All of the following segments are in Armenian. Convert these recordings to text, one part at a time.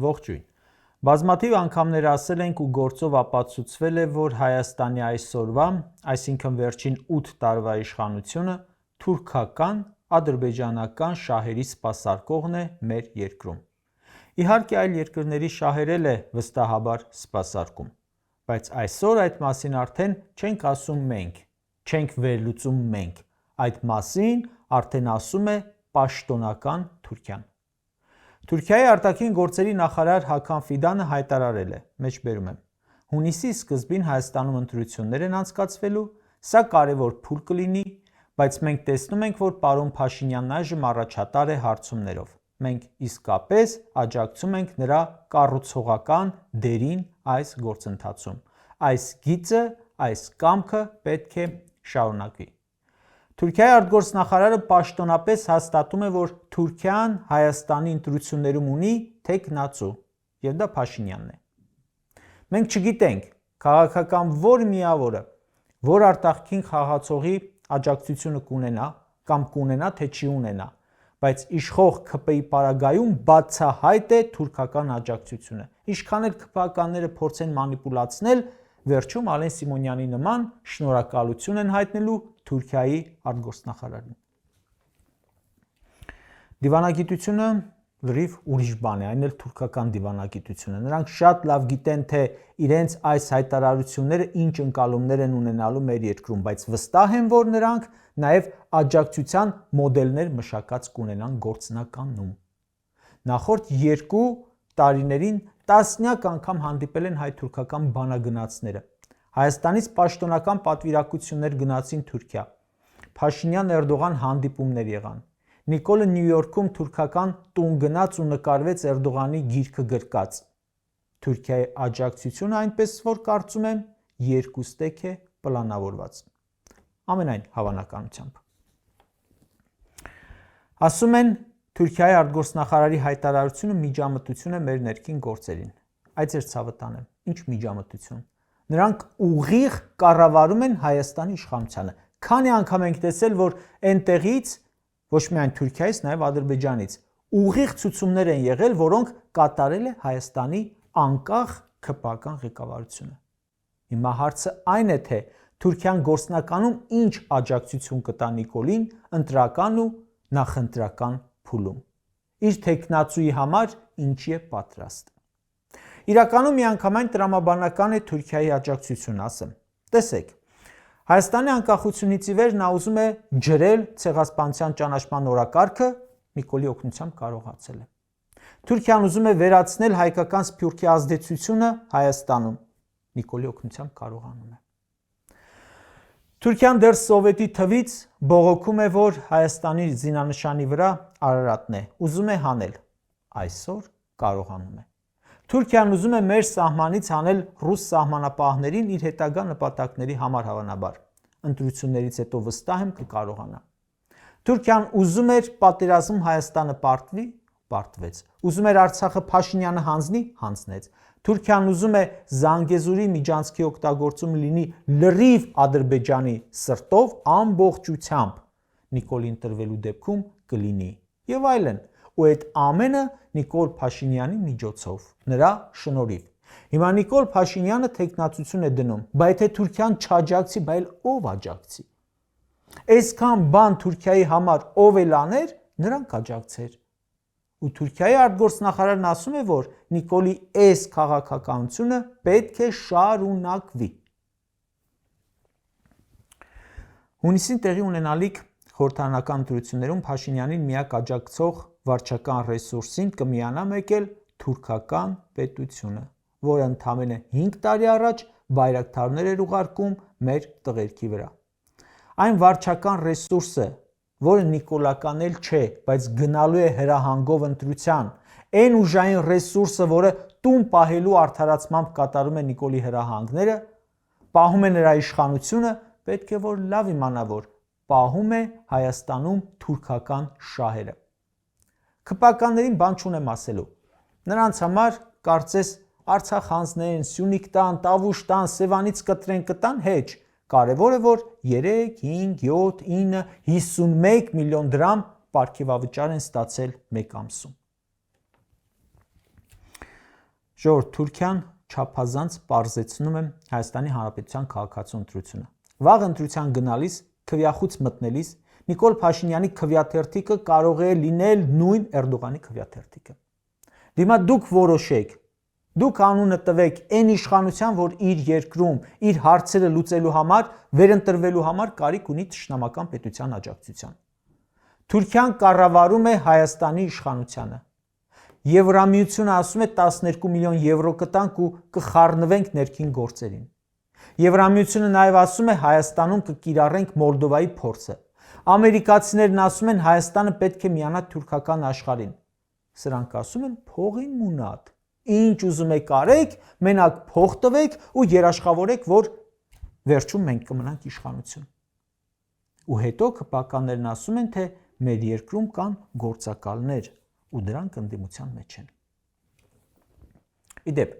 Ողջույն։ Բազմաթիվ անգամներ ասել ենք ու գործով ապացուցվել է, որ Հայաստանի այսօրվա, այսինքն վերջին 8 տարվա իշխանությունը թուրքական, ադրբեջանական շահերի սպասարկողն է մեր երկրում։ Իհարկե այլ երկրների շահեր էլ է վստահաբար սպասարկում, բայց այսօր այդ մասին արդեն չենք ասում մենք, չենք վերլուծում մենք, այդ մասին արդեն ասում է պաշտոնական Թուրքիան։ Թուրքիայի արտաքին գործերի նախարար Հական Ֆիդանը հայտարարել է, մեջբերում եմ, հունիսի սկզբին Հայաստանում ընտրություններ են անցկացվելու, սա կարևոր փուլ կլինի, բայց մենք տեսնում ենք, որ պարոն Փաշինյանն այժմ առաջատար է հարցումներով։ Մենք իսկապես աջակցում ենք նրա կառուցողական դերին այս գործընթացում։ Այս գիծը, այս կամքը պետք է շարունակվի։ Թուրքիայի արտգործնախարարը պաշտոնապես հաստատում է, որ Թուրքիան Հայաստանի ընտրություններում ունի թեկնածու, եւ դա Փաշինյանն է։ Մենք չգիտենք քաղաքական որ միավորը, որ արտաքին խաղացողի աջակցությունը կունենա կամ կունենա, թե չի ունենա, բայց իշխող ՔՊ-ի պարագայում բացահայտ է թուրքական աջակցությունը։ Ինչքան էլ ՔՊ-ականները փորձեն մանիպուլացնել, վերջում Ալեն Սիմոնյանի նման շնորհակալություն են հայտնելու Թուրքիայի արտգործնախարարին։ Դիվանագիտությունը լրիվ ուրիշ բան է, այն էլ թուրքական դիվանագիտությունը։ Նրանք շատ լավ գիտեն, թե իրենց այս հայտարարությունները ինչ ընկալումներ են ունենալու մեր երկրում, բայց վստահ են, որ նրանք նաև աջակցության մոդելներ մշակած կունենան գործնականում։ Նախորդ 2 տարիներին տասնյակ անգամ հանդիպել են հայ-թուրքական բանագնացները։ Հայաստանից պաշտոնական պատվիրակություններ գնացին Թուրքիա։ Փաշինյան-Էրդողան հանդիպումներ եղան։ Նիկոլը Նյու Յորքում թուրքական տուն գնաց ու նկարվեց Էրդողանի գիրքը գրկած։ Թուրքիայի աջակցությունը, այնպես որ կարծում եմ, երկուստեք է պլանավորված։ Ամենայն հավանականությամբ։ Ասում են, Թուրքիայի արտգործնախարարի հայտարարությունը միջամտություն է մեր ներքին գործերին։ Այդ ձեր ցավը տանեմ, ինչ միջամտություն։ Նրանք ուղիղ կառավարում են Հայաստանի իշխանությանը։ Քանի անգամ ենք տեսել, որ այնտեղից, ոչ միայն Թուրքիայից, նաև Ադրբեջանից, ուղիղ ցուցումներ են եղել, որոնք կատարել է Հայաստանի անկախ ՔՊ-ական ղեկավարությունը։ Հիմա հարցը այն է, թե Թուրքիան գործնականում ինչ աջակցություն կտա Նիկոլին ընտրական ու նախընտրական փուլում։ Իր թեկնածուի համար ինչի է պատրաստ։ Իրականում միանգամայն տրամաբանական է Թուրքիայի աջակցությունը, ասեմ։ Տեսեք, Հայաստանի անկախությունից ի վեր նա ուզում է ջրել ցեղասպանության ճանաչման օրակարգը, Նիկոլի օգնությամբ կարողացել է։ Թուրքիան ուզում է վերացնել հայկական սփյուռքի ազդեցությունը Հայաստանում, Նիկոլի օգնությամբ կարողանում է։ Թուրքիան դեռ սովետի թվից բողոքում է, որ Հայաստանի զինանշանի վրա Արարատն է, ուզում է հանել, այսօր կարողանում է։ Թուրքիան ուզում է մեր սահմանից հանել ռուս սահմանապահներին իր հետագա նպատակների համար հավանաբար, ընտրություններից հետո վստահ եմ կկարողանա։ Թուրքիան ուզում էր պատերազմ Հայաստանը պարտվի, պարտվեց, ուզում էր Արցախը Փաշինյանը հանձնի, հանձնեց։ Թուրքիան ուզում է Զանգեզուրի միջանցքի օգտագործում լինի լրիվ Ադրբեջանի սրտով ամբողջությամբ, Նիկոլին տրվելու դեպքում կլինի եւ այլն, ու այդ ամենը Նիկոլ Փաշինյանի միջոցով, նրա շնորհիվ։ Հիմա Նիկոլ Փաշինյանը թեկնածություն է դնում, բայց եթե Թուրքիան չաջակցի, բայց ով աջակցի։ Այսքան բան Թուրքիայի համար ով էլ աներ, նրան կաջակցեր։ Ու Թուրքիայի արտգործնախարարն ասում է, որ Նիկոլի այս քաղաքականությունը պետք է շարունակվի։ Հունիսին տեղի ունենալիք խորհրդարանական ընտրություններում Փաշինյանին միակ աջակցող վարչական ռեսուրսին կմիանա մեկ էլ թուրքական պետությունը, որը ընդամենը 5 տարի առաջ բայրակթարներ էր ուղարկում մեր տղերքի վրա։ Այն վարչական ռեսուրսը, որը նիկոլական էլ չէ, բայց գնալու է հրահանգով ընտրության, այն ուժային ռեսուրսը, որը տուն պահելու արդարացմամբ կատարում է Նիկոլի հրահանգները, պահում է նրա իշխանությունը, պետք է որ լավ իմանա, որ պահում է Հայաստանում թուրքական շահերը։ ՔՊ-ականներին բան չունեմ ասելու։ Նրանց համար կարծես Արցախ հանձնեն, Սյունիք տան, Տավուշ տան, Սևանից կտրեն կտան, հեչ։ Կարևորը որ 3, 5, 7, 9, 51 միլիոն դրամ պարգևավճար են ստացել մեկ ամսում։ Ժողովուրդ, Թուրքիան չափազանց պարզեցնում է Հայաստանի Հանրապետության քաղաքացու ընտրությունը։ Վաղ ընտրության գնալիս, քվյախուց մտնելիս Նիկոլ Փաշինյանի քվյաթերթիկը կարող է լինել նույն Էրդողանի քվյաթերթիկը։ Դիմա դուք որոշեք, դուք անունը տվեք այն իշխանության, որ իր երկրում իր հարցերը լուծելու համար, վերընտրվելու համար կարիք ունի թշնամական պետության աջակցության։ Թուրքիան կառավարում է Հայաստանի իշխանությանը։ Եվրամիությունը ասում է 12 միլիոն եվրո կտանք ու կխառնվենք ներքին գործերին։ Եվրամիությունը նաև ասում է Հայաստանում կկիրառենք Մոլդովայի փորձը։ Ամերիկացիներն ասում են Հայաստանը պետք է միանա թուրքական աշխարհին։ Սրանք ասում են փողին մունատ։ Ինչ ուզում եք արեք, մենակ փող տվեք ու երաշխավորեք, որ վերջում մենք կմնանք իշխանություն։ Ու հետո քպականներն ասում են, թե մեր երկրում կան գործակալներ ու դրանք ընդդիմության մեջ են։ Իդեպ,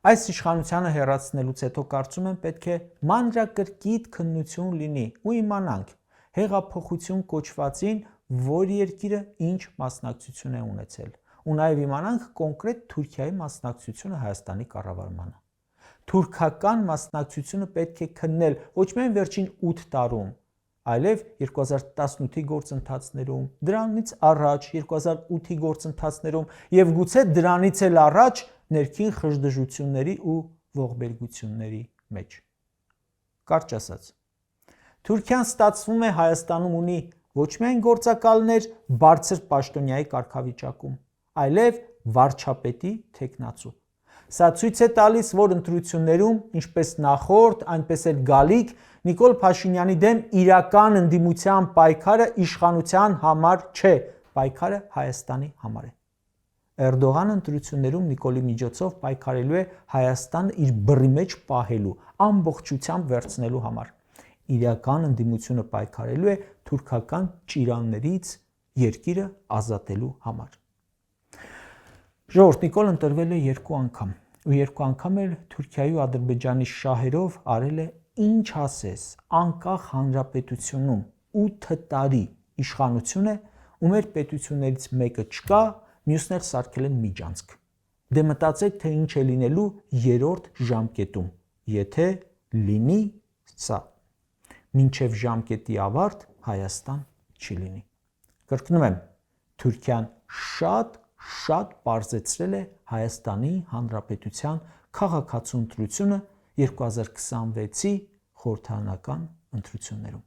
այս իշխանությանը հեռացնելուց հետո կարծում եմ պետք է մանրակրկիտ քննություն լինի ու իմանանք հեղափոխություն կոչվածին որ երկիրը ինչ մասնակցություն է ունեցել ու նաև իմանանք կոնկրետ Թուրքիայի մասնակցությունը Հայաստանի կառավարմանը։ Թուրքական մասնակցությունը պետք է քննել ոչ միայն վերջին 8 տարում, այլև 2018-ի գործընթացներում, դրանից առաջ 2008-ի գործընթացներում եւ գուցե դրանից էլ առաջ ներքին խժդժությունների ու ողբերգությունների մեջ։ Կարճ ասած, Թուրքիան ստացվում է Հայաստանում ունի ոչ միայն գործակալներ բարձր պաշտոնյայի կարգավիճակում, այլև վարչապետի թեկնածու։ Սա ցույց է տալիս, որ ընտրություններում, ինչպես նախորդ, այնպես էլ գալիք, Նիկոլ Փաշինյանի դեմ իրական ընդդիմության պայքարը իշխանության համար չէ, պայքարը Հայաստանի համար է։ Էրդողանը ընտրություններում Նիկոլի միջոցով պայքարելու է Հայաստանը իր բռի մեջ պահելու, ամբողջությամբ վերցնելու համար։ Իրական ընդդիմությունը պայքարելու է թուրքական ճիրաններից երկիրը ազատելու համար։ Ժողովուրդ, Նիկոլ ընտրվել է 2 անգամ, ու 2 անգամ էլ Թուրքիայի ու Ադրբեջանի շահերով արել է ինչ ասես, անկախ հանրապետությունում 8 տարի իշխանություն է, ու մեր պետություններից մեկը չկա, մյուսն էլ սարքել են միջանցք։ Դե մտածեք, թե ինչ է լինելու 3-րդ ժամկետում, եթե լինի սա։ Մինչև ժամկետի ավարտ Հայաստան չի լինի։ Կրկնում եմ, Թուրքիան շատ պարզեցրել է Հայաստանի Հանրապետության քաղաքացու ընտրությունը 2026-ի խորհրդարանական ընտրություններում։